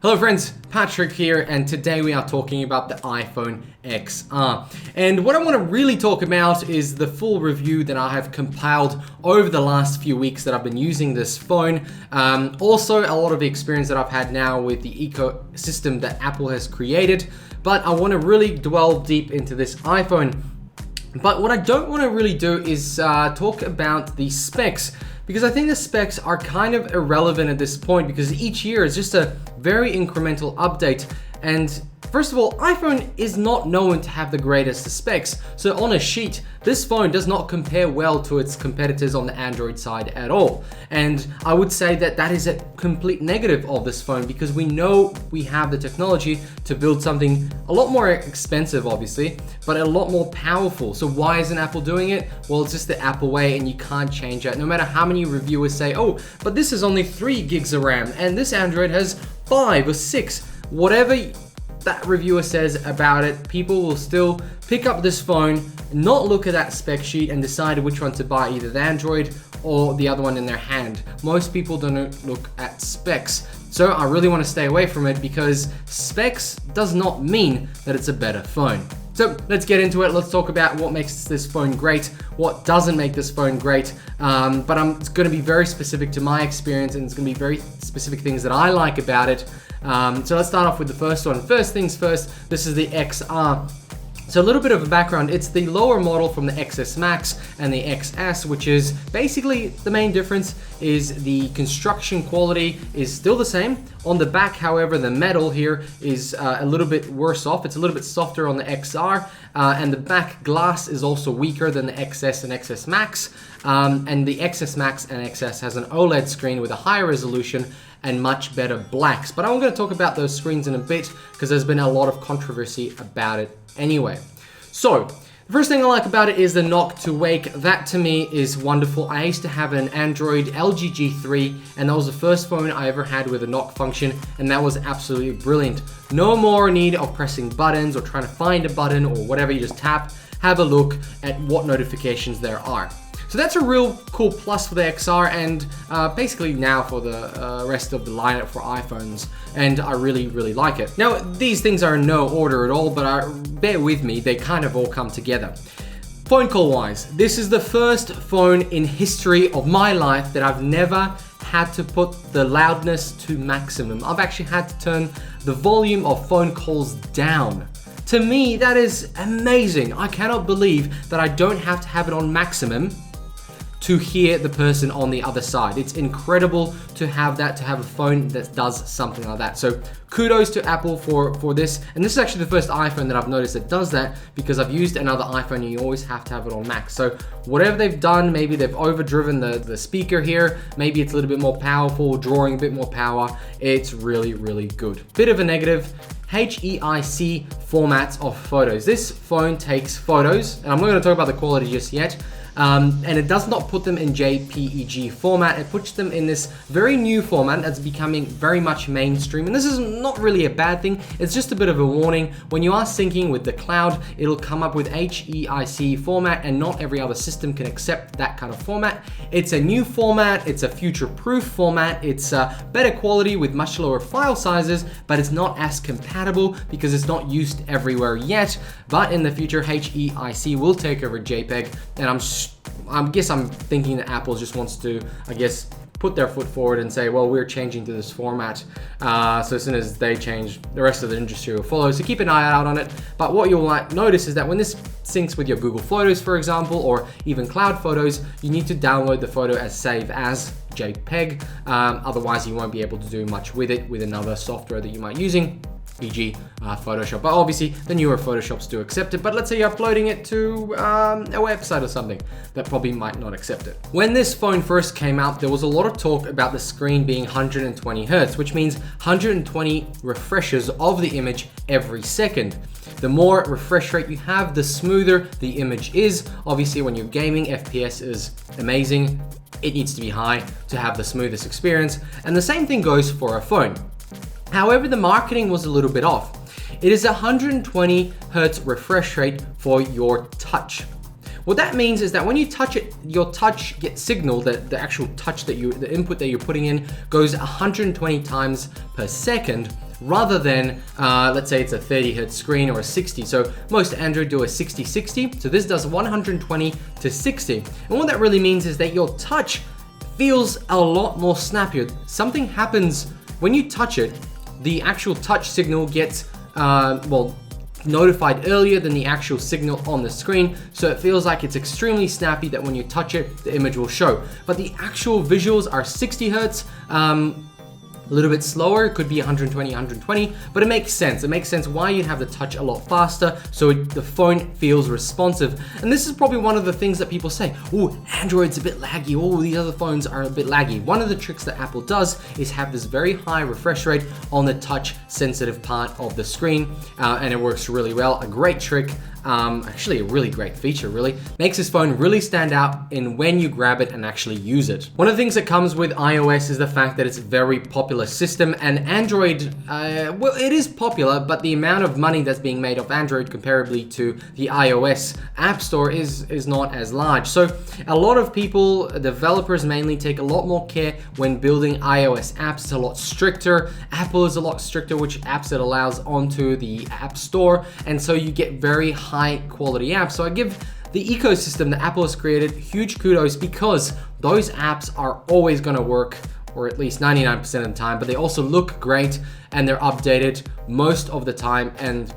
Hello friends, Patrick here, and today we are talking about the iPhone XR. And what I want to really talk about is the full review that I have compiled over the last few weeks that I've been using this phone. Also, a lot of the experience that I've had now with the ecosystem that Apple has created. But I want to really dwell deep into this iPhone. But what I don't want to really do is talk about the specs, because I think the specs are kind of irrelevant at this point because each year is just a very incremental update. And first of all, iPhone is not known to have the greatest specs. So on a sheet, this phone does not compare well to its competitors on the Android side at all. And I would say that that is a complete negative of this phone because we know we have the technology to build something a lot more expensive, obviously, but a lot more powerful. So why isn't Apple doing it? Well, it's just the Apple way and you can't change that. No matter how many reviewers say, oh, but this is only 3 gigs of RAM and this Android has 5 or 6. Whatever that reviewer says about it, people will still pick up this phone, not look at that spec sheet and decide which one to buy, either the Android or the other one in their hand. Most people don't look at specs. So I really want to stay away from it because specs does not mean that it's a better phone. So let's get into it. Let's talk about what makes this phone great, what doesn't make this phone great. But it's going to be very specific to my experience and it's going to be very specific things that I like about it. So let's start off with the first one. First things first, this is the XR. So a little bit of a background, it's the lower model from the XS Max and the XS, which is basically the main difference is the construction quality is still the same. On the back, however, the metal here is a little bit worse off. It's a little bit softer on the XR, and the back glass is also weaker than the XS and XS Max. And the XS Max and XS has an OLED screen with a higher resolution and much better blacks. But I'm going to talk about those screens in a bit because there's been a lot of controversy about it anyway. So the first thing I like about it is the knock to wake. That to me is wonderful. I used to have an Android LG G3 and that was the first phone I ever had with a knock function and that was absolutely brilliant. No more need of pressing buttons or trying to find a button or whatever, you just tap, have a look at what notifications there are. So that's a real cool plus for the XR and basically now for the rest of the lineup for iPhones, and I really like it. Now these things are in no order at all, but bear with me, they kind of all come together. Phone call wise, this is the first phone in history of my life that I've never had to put the loudness to maximum. I've actually had to turn the volume of phone calls down. To me, that is amazing. I cannot believe that I don't have to have it on maximum to hear the person on the other side. It's incredible to have that, to have a phone that does something like that. So kudos to Apple for this. And this is actually the first iPhone that I've noticed that does that because I've used another iPhone and you always have to have it on max. So whatever they've done, maybe they've overdriven the speaker here. Maybe it's a little bit more powerful, drawing a bit more power. It's really good. Bit of a negative, HEIC formats of photos. This phone takes photos, and I'm not going to talk about the quality just yet, and it does not put them in JPEG format. It puts them in this very new format that's becoming very much mainstream. And this is not really a bad thing. It's just a bit of a warning. When you are syncing with the cloud, it'll come up with HEIC format and not every other system can accept that kind of format. It's a new format. It's a future-proof format. It's better quality with much lower file sizes, but it's not as compatible because it's not used everywhere yet. But in the future, HEIC will take over JPEG, and I guess I'm thinking that Apple just wants to, put their foot forward and say, well, we're changing to this format. So as soon as they change, the rest of the industry will follow. So keep an eye out on it. But what you'll notice is that when this syncs with your Google Photos, for example, or even Cloud Photos, you need to download the photo as save as JPEG. Otherwise, you won't be able to do much with it with another software that you might be using, e.g. Photoshop. But obviously the newer Photoshops do accept it, but let's say you're uploading it to a website or something that probably might not accept it. When this phone first came out, there was a lot of talk about the screen being 120 Hertz, which means 120 refreshes of the image every second. The more refresh rate you have, the smoother the image is. Obviously when you're gaming, FPS is amazing. It needs to be high to have the smoothest experience, and the same thing goes for a phone. However, the marketing was a little bit off. It is 120 Hertz refresh rate for your touch. What that means is that when you touch it, your touch gets signal that the actual touch that the input that you're putting in goes 120 times per second rather than, let's say it's a 30 hertz screen or a 60. So most Android do a 60-60. So this does 120 to 60. And what that really means is that your touch feels a lot more snappier. Something happens when you touch it, the actual touch signal gets, notified earlier than the actual signal on the screen, so it feels like it's extremely snappy that when you touch it, the image will show. But the actual visuals are 60 hertz, a little bit slower, it could be 120, but it makes sense. It makes sense why you'd have the touch a lot faster, so the phone feels responsive. And this is probably one of the things that people say, oh, Android's a bit laggy, oh, these other phones are a bit laggy. One of the tricks that Apple does is have this very high refresh rate on the touch sensitive part of the screen, and it works really well. A great trick. Actually a really great feature, really. Makes this phone really stand out in when you grab it and actually use it. One of the things that comes with iOS is the fact that it's a very popular system, and Android, well, it is popular, but the amount of money that's being made off Android comparably to the iOS App Store is not as large. So a lot of people, developers mainly, take a lot more care when building iOS apps. It's a lot stricter. Apple is a lot stricter which apps it allows onto the App Store, and so you get very high quality apps. So I give the ecosystem that Apple has created huge kudos, because those apps are always going to work, or at least 99% of the time, but they also look great and they're updated most of the time. And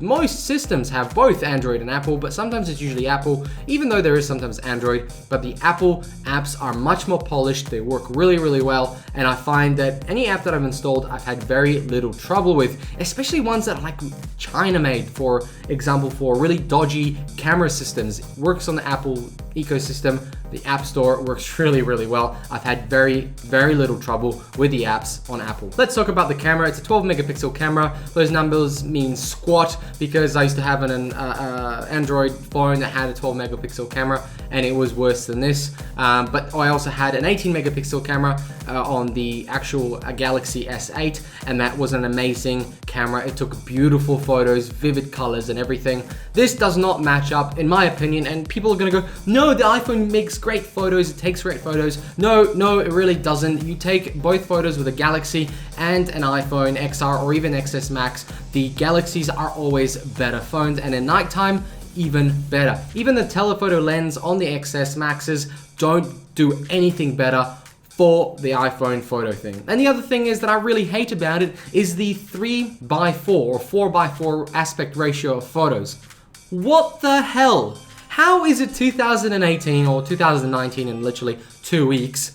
most systems have both Android and Apple, but sometimes it's usually Apple, even though there is sometimes Android. But the Apple apps are much more polished, they work really, really well, and I find that any app that I've installed, I've had very little trouble with, especially ones that are like China made, for example, for really dodgy camera systems. It works on the Apple ecosystem. The App Store works really, really well. I've had very, very little trouble with the apps on Apple. Let's talk about the camera. It's a 12 megapixel camera. Those numbers mean squat, because I used to have an Android phone that had a 12 megapixel camera, and it was worse than this. But I also had an 18 megapixel camera on the actual Galaxy S8, and that was an amazing camera. It took beautiful photos, vivid colors and everything. This does not match up, in my opinion, and people are gonna go, no, the iPhone makes great photos, it takes great photos. No, it really doesn't. You take both photos with a Galaxy and an iPhone XR or even XS Max, the Galaxies are always better phones, and at nighttime, even better. Even the telephoto lens on the XS Maxes don't do anything better for the iPhone photo thing. And the other thing is that I really hate about it is the 3:4 or 4:4 aspect ratio of photos. What the hell? How is it 2018 or 2019 in literally 2 weeks?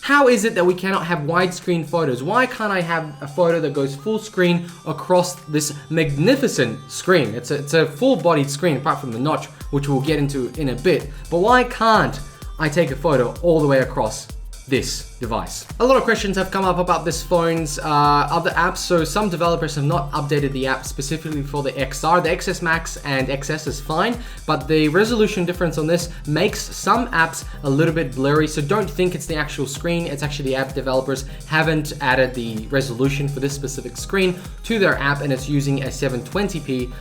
How is it that we cannot have widescreen photos? Why can't I have a photo that goes full screen across this magnificent screen? It's a full-bodied screen apart from the notch, which we'll get into in a bit. But why can't I take a photo all the way across this device? A lot of questions have come up about this phone's other apps. So some developers have not updated the app specifically for the XR. The XS Max and XS is fine, but the resolution difference on this makes some apps a little bit blurry. So don't think it's the actual screen. It's actually the app developers haven't added the resolution for this specific screen to their app, and it's using a 720p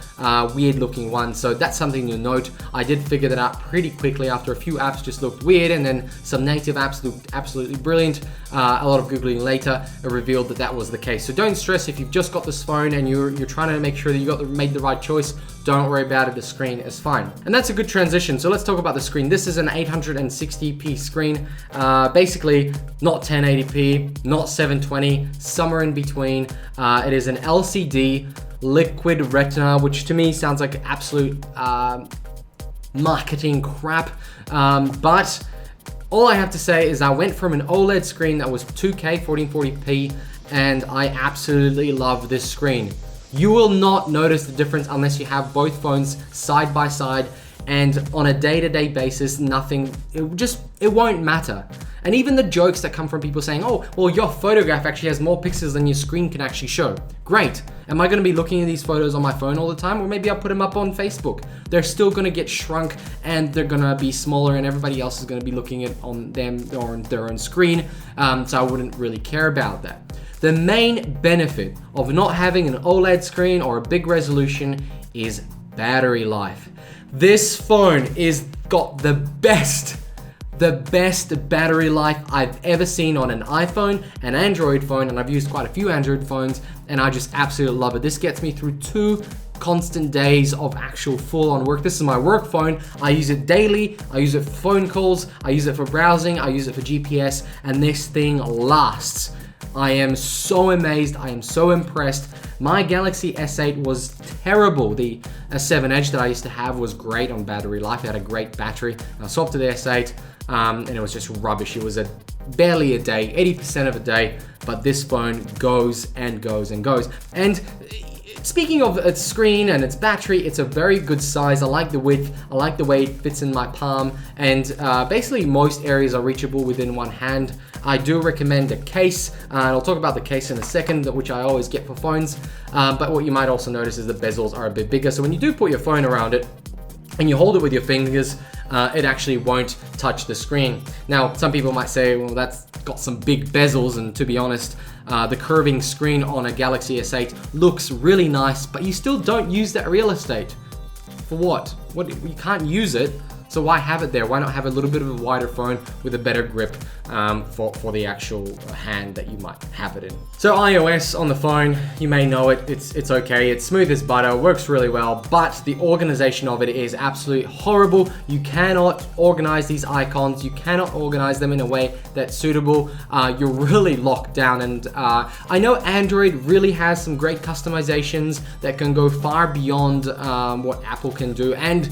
weird looking one. So that's something to note. I did figure that out pretty quickly after a few apps just looked weird, and then some native apps looked absolutely brilliant. A lot of Googling later revealed that that was the case. So don't stress if you've just got this phone and you're trying to make sure that you made the right choice. Don't worry about it, the screen is fine. And that's a good transition. So let's talk about the screen. This is an 860p screen. Basically not 1080p, not 720, somewhere in between. It is an LCD liquid retina, which to me sounds like absolute marketing crap. But all I have to say is I went from an OLED screen that was 2K 1440p, and I absolutely love this screen. You will not notice the difference unless you have both phones side by side, and on a day-to-day basis, it won't matter. And even the jokes that come from people saying, oh, well, your photograph actually has more pixels than your screen can actually show. Great. Am I gonna be looking at these photos on my phone all the time? Or maybe I'll put them up on Facebook. They're still gonna get shrunk and they're gonna be smaller, and everybody else is gonna be looking at on them or on their own screen. So I wouldn't really care about that. The main benefit of not having an OLED screen or a big resolution is battery life. This phone is got the best the best battery life I've ever seen on an iPhone, an Android phone, and I've used quite a few Android phones, and I just absolutely love it. This gets me through 2 constant days of actual full-on work. This is my work phone. I use it daily. I use it for phone calls. I use it for browsing. I use it for GPS, and this thing lasts. I am so amazed. I am so impressed. My Galaxy S8 was terrible. The S7 Edge that I used to have was great on battery life. It had a great battery. I swapped to the S8, and it was just rubbish. It was barely a day, 80% of a day, but this phone goes and goes and goes. And speaking of its screen and its battery, it's a very good size. I like the width, I like the way it fits in my palm, and basically most areas are reachable within one hand. I do recommend a case, and I'll talk about the case in a second, which I always get for phones, but what you might also notice is the bezels are a bit bigger, so when you do put your phone around it and you hold it with your fingers, it actually won't touch the screen. Now, some people might say, well, that's got some big bezels, and to be honest, the curving screen on a Galaxy S8 looks really nice, but you still don't use that real estate. For what? You can't use it, so why have it there? Why not have a little bit of a wider phone with a better grip for the actual hand that you might have it in? So iOS on the phone, you may know it, it's okay, it's smooth as butter, works really well, but the organization of it is absolutely horrible. You cannot organize these icons, you cannot organize them in a way that's suitable. You're really locked down, and I know Android really has some great customizations that can go far beyond what Apple can do, and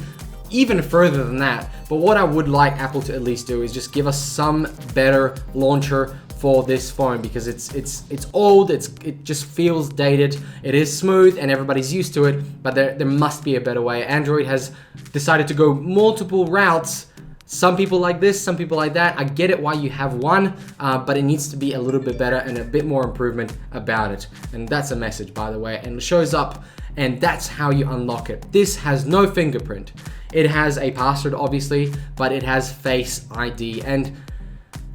even further than that. But what I would like Apple to at least do is just give us some better launcher for this phone, because it's old, it just feels dated. It is smooth and everybody's used to it, but there must be a better way. Android has decided to go multiple routes. Some people like this, some people like that. I get it why you have one, but it needs to be a little bit better and a bit more improvement about it. And that's a message, by the way, and it shows up, and that's how you unlock it. This has no fingerprint. It has a password, obviously, but it has Face ID. And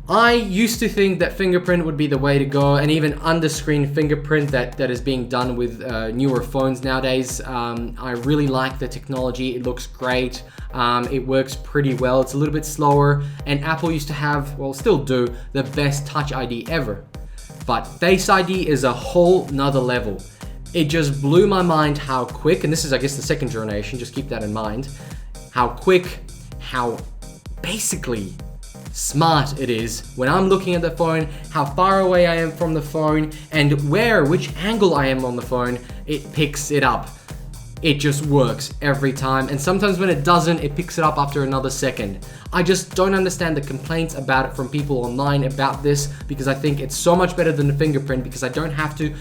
I used to think that fingerprint would be the way to go, and even under-screen fingerprint that is being done with newer phones nowadays. I really like the technology. It looks great. It works pretty well. It's a little bit slower, and Apple used to have, well, still do, the best Touch ID ever. But Face ID is a whole nother level. It just blew my mind how quick, and this is, I guess, the second generation, just keep that in mind, how quick, how basically smart it is when I'm looking at the phone, how far away I am from the phone, and which angle I am on the phone, it picks it up. It just works every time, and sometimes when it doesn't, it picks it up after another second. I just don't understand the complaints about it from people online about this, because I think it's so much better than the fingerprint, because I don't have to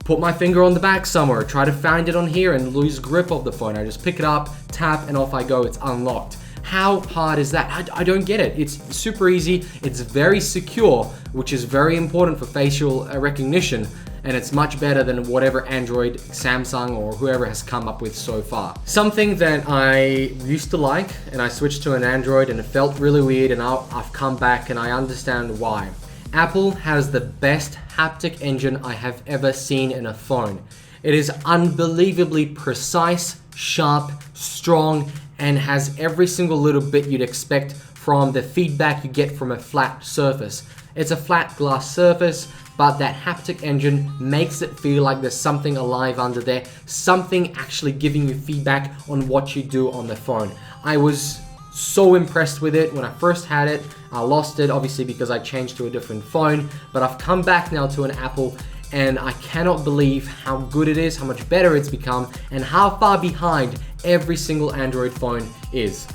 put my finger on the back somewhere, try to find it on here and lose grip of the phone. I just pick it up, tap, and off I go. It's unlocked. How hard is that? I don't get it. It's super easy. It's very secure, which is very important for facial recognition, and it's much better than whatever Android, Samsung, or whoever has come up with so far. Something that I used to like, and I switched to an Android, and it felt really weird, and I've come back, and I understand why. Apple has the best haptic engine I have ever seen in a phone. It is unbelievably precise, sharp, strong, and has every single little bit you'd expect from the feedback you get from a flat surface. It's a flat glass surface, but that haptic engine makes it feel like there's something alive under there, something actually giving you feedback on what you do on the phone. I was so impressed with it when I first had it. I lost it obviously because I changed to a different phone, but I've come back now to an Apple, and I cannot believe how good it is, how much better it's become, and how far behind every single Android phone is.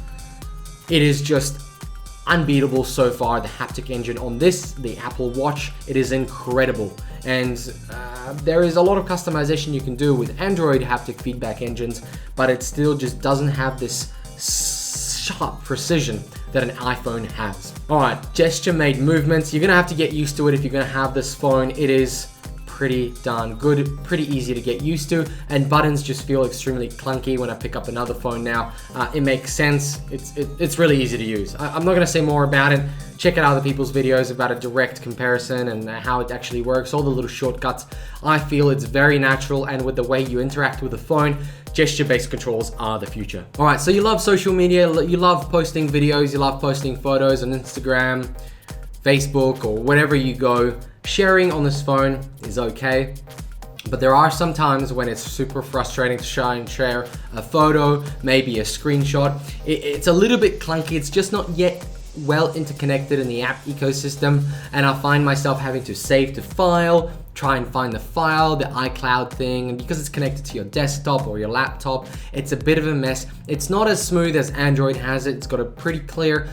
It is just unbeatable so far, the haptic engine on the Apple Watch. It is incredible, and there is a lot of customization you can do with Android haptic feedback engines, but it still just doesn't have this sharp precision that an iPhone has. Alright, gesture made movements. You're gonna have to get used to it if you're gonna have this phone. It is pretty darn good, pretty easy to get used to, and buttons just feel extremely clunky when I pick up another phone now. It makes sense. It's really easy to use. I'm not gonna say more about it. Check out other people's videos about a direct comparison and how it actually works, all the little shortcuts. I feel it's very natural, and with the way you interact with the phone, gesture-based controls are the future. All right, so you love social media, you love posting videos, you love posting photos on Instagram, Facebook, or wherever you go. Sharing on this phone is okay, but there are some times when it's super frustrating to try and share a photo, maybe a screenshot. It's a little bit clunky, it's just not yet well interconnected in the app ecosystem, and I find myself having to save the file, try and find the file, the iCloud thing, and because it's connected to your desktop or your laptop, it's a bit of a mess. It's not as smooth as Android has it. It's got a pretty clear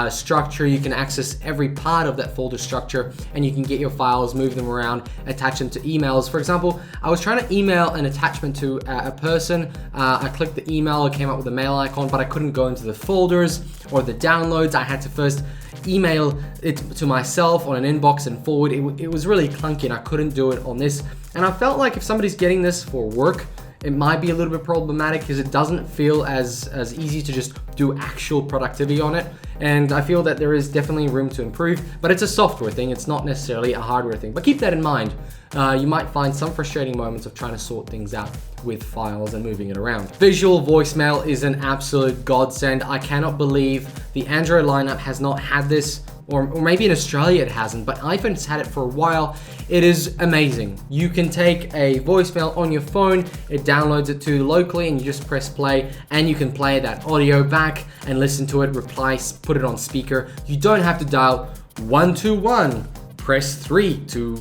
structure. You can access every part of that folder structure, and you can get your files, move them around, attach them to emails. For example, I was trying to email an attachment to a person. I clicked the email, it came up with a mail icon, but I couldn't go into the folders or the downloads. I had to first email it to myself on an inbox and forward. It was really clunky, and I couldn't do it on this. And I felt like if somebody's getting this for work, it might be a little bit problematic because it doesn't feel as easy to just do actual productivity on it. And I feel that there is definitely room to improve, but it's a software thing. It's not necessarily a hardware thing, but keep that in mind. You might find some frustrating moments of trying to sort things out with files and moving it around. Visual voicemail is an absolute godsend. I cannot believe the Android lineup has not had this, or maybe in Australia it hasn't, but iPhone's had it for a while. It is amazing. You can take a voicemail on your phone, it downloads it to locally, and you just press play, and you can play that audio back and listen to it, reply, put it on speaker. You don't have to dial 121, press 3 to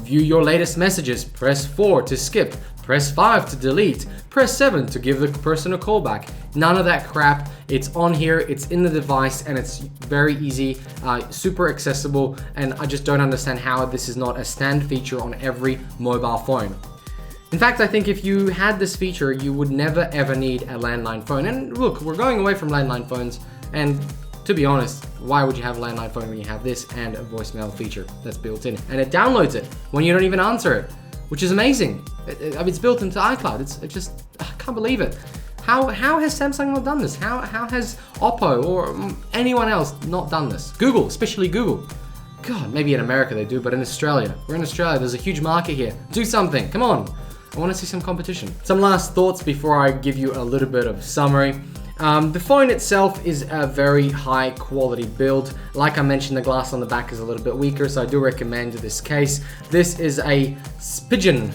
view your latest messages, press 4 to skip, press 5 to delete, press 7 to give the person a call back. None of that crap. It's on here, it's in the device, and it's very easy, super accessible, and I just don't understand how this is not a standard feature on every mobile phone. In fact, I think if you had this feature, you would never ever need a landline phone. And look, we're going away from landline phones, and to be honest, why would you have a landline phone when you have this and a voicemail feature that's built in? And it downloads it when you don't even answer it, which is amazing. I mean, it's built into iCloud. It just, I can't believe it. How has Samsung not done this? How has Oppo or anyone else not done this? Google, especially Google. God, maybe in America they do, but in Australia, we're in Australia, there's a huge market here. Do something, come on. I want to see some competition. Some last thoughts before I give you a little bit of summary. The phone itself is a very high quality build. Like I mentioned, the glass on the back is a little bit weaker, so I do recommend this case. This is a Pigeon,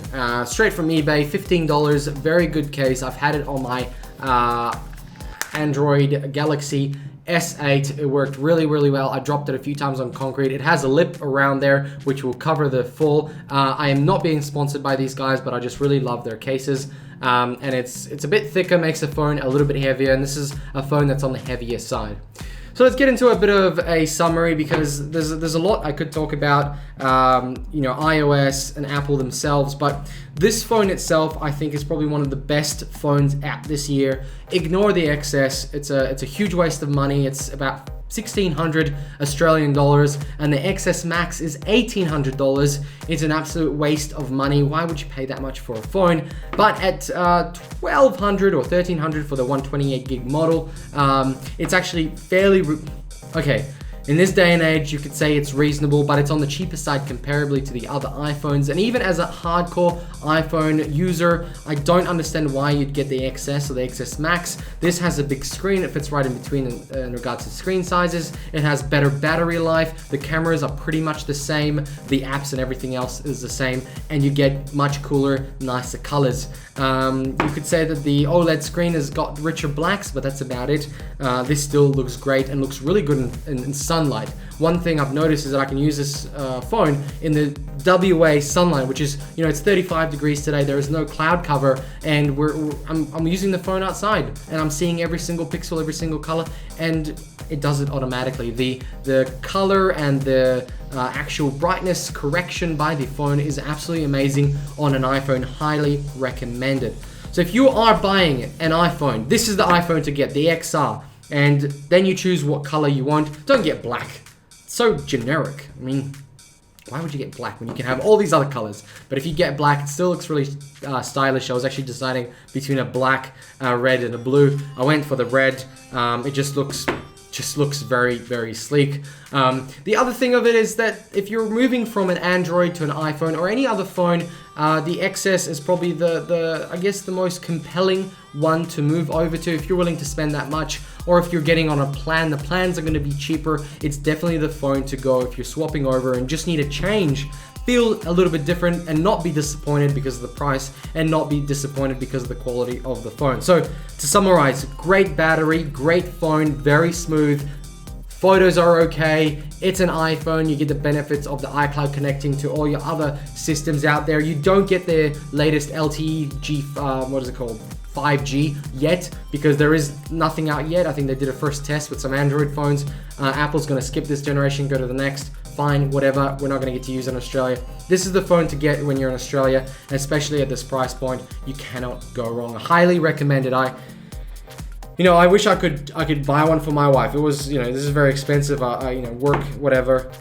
straight from eBay, $15, very good case. I've had it on my Android Galaxy S8. It worked really, really well. I dropped it a few times on concrete. It has a lip around there which will cover the fall. I am not being sponsored by these guys, but I just really love their cases. And it's a bit thicker, makes the phone a little bit heavier, and this is a phone that's on the heavier side. So let's get into a bit of a summary, because there's a lot I could talk about, you know, iOS and Apple themselves, but this phone itself I think is probably one of the best phones out this year. Ignore the excess. It's a huge waste of money. It's about 1,600 Australian dollars, and the XS Max is $1,800. It's an absolute waste of money. Why would you pay that much for a phone? But at 1,200 or 1,300 for the 128 gig model, it's actually fairly okay. In this day and age, you could say it's reasonable, but it's on the cheaper side comparably to the other iPhones. And even as a hardcore iPhone user, I don't understand why you'd get the XS or the XS Max. This has a big screen. It fits right in between in regards to screen sizes. It has better battery life. The cameras are pretty much the same. The apps and everything else is the same. And you get much cooler, nicer colors. You could say that the OLED screen has got richer blacks, but that's about it. This still looks great and looks really good in sunlight. One thing I've noticed is that I can use this phone in the WA sunlight, which is, you know, it's 35 degrees today. There is no cloud cover, and I'm using the phone outside, and I'm seeing every single pixel, every single color, and it does it automatically. The color and the actual brightness correction by the phone is absolutely amazing on an iPhone. Highly recommended. So if you are buying an iPhone, this is the iPhone to get, the XR, and then you choose what color you want. Don't get black. It's so generic. I mean, Why would you get black when you can have all these other colors? But if you get black, it still looks really stylish. I was actually deciding between a black, red, and a blue. I went for the red. It just looks very, very sleek. The other thing of it is that if you're moving from an Android to an iPhone or any other phone, the XS is probably I guess the most compelling one to move over to if you're willing to spend that much, or if you're getting on a plan. The plans are going to be cheaper. It's definitely the phone to go if you're swapping over and just need a change, feel a little bit different, and not be disappointed because of the price, and not be disappointed because of the quality of the phone. So to summarize, great battery, great phone, very smooth, photos are okay, it's an iPhone, you get the benefits of the iCloud connecting to all your other systems out there. You don't get the latest LTE 5G yet, because there is nothing out yet. I think they did a first test with some Android phones. Apple's gonna skip this generation, go to the next. Fine, whatever, we're not gonna get to use it in Australia. This is the phone to get when you're in Australia, especially at this price point. You cannot go wrong. I highly recommend it. I wish I could buy one for my wife. It was, this is very expensive. Work, whatever.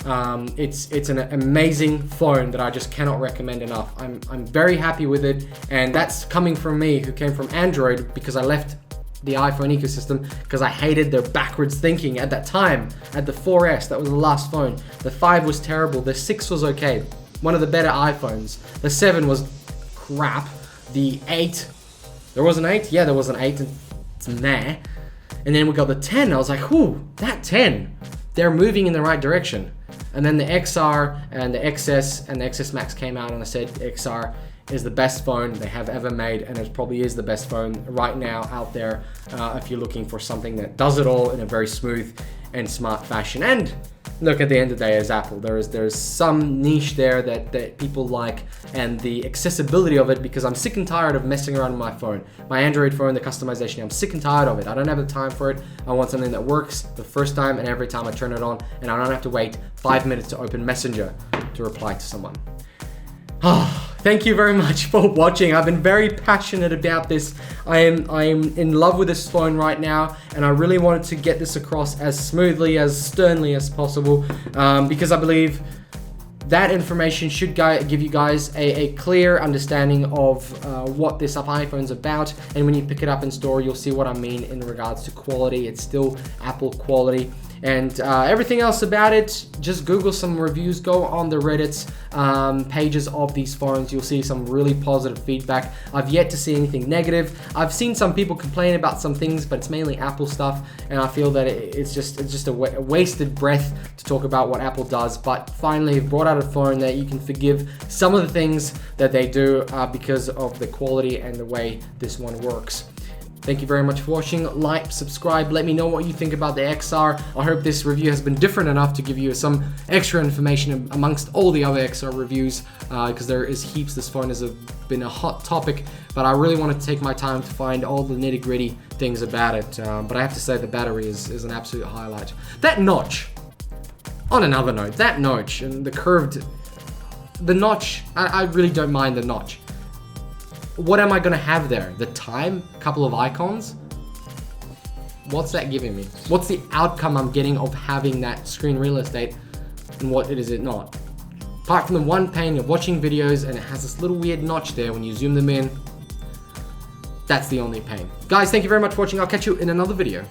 It's an amazing phone that I just cannot recommend enough. I'm very happy with it, and that's coming from me, who came from Android, because I left the iPhone ecosystem because I hated their backwards thinking at that time. At the 4S, that was the last phone. The 5 was terrible. The 6 was okay, one of the better iPhones. The 7 was crap. The 8, there was an 8? Yeah, there was an 8. It's meh. And then we got the 10. I was like, whew, that 10. They're moving in the right direction. And then the XR and the XS and the XS Max came out, and I said XR is the best phone they have ever made, and it probably is the best phone right now out there if you're looking for something that does it all in a very smooth and smart fashion. And look, at the end of the day, as Apple, there's some niche there that people like, and the accessibility of it, because I'm sick and tired of messing around with my phone. My Android phone, the customization, I'm sick and tired of it. I don't have the time for it. I want something that works the first time and every time I turn it on, and I don't have to wait 5 minutes to open Messenger to reply to someone. Thank you very much for watching. I've been very passionate about this. I am in love with this phone right now, and I really wanted to get this across as smoothly, as sternly as possible, because I believe that information should give you guys a clear understanding of what this iPhone's about. And when you pick it up in store, you'll see what I mean in regards to quality. It's still Apple quality. And everything else about it, just Google some reviews, go on the Reddit pages of these phones. You'll see some really positive feedback. I've yet to see anything negative. I've seen some people complain about some things, but it's mainly Apple stuff, and I feel that it's just a wasted breath to talk about what Apple does. But finally, they've brought out a phone that you can forgive some of the things that they do because of the quality and the way this one works. Thank you very much for watching. Like, subscribe, let me know what you think about the XR. I hope this review has been different enough to give you some extra information amongst all the other XR reviews, because there is heaps. This phone has been a hot topic, but I really wanted to take my time to find all the nitty-gritty things about it. But I have to say the battery is an absolute highlight. That notch, on another note, that notch and the notch, I really don't mind the notch. What am I gonna have there? The time? A couple of icons? What's that giving me? What's the outcome I'm getting of having that screen real estate, and what is it not? Apart from the one pain of watching videos and it has this little weird notch there when you zoom them in, that's the only pain. Guys, thank you very much for watching. I'll catch you in another video.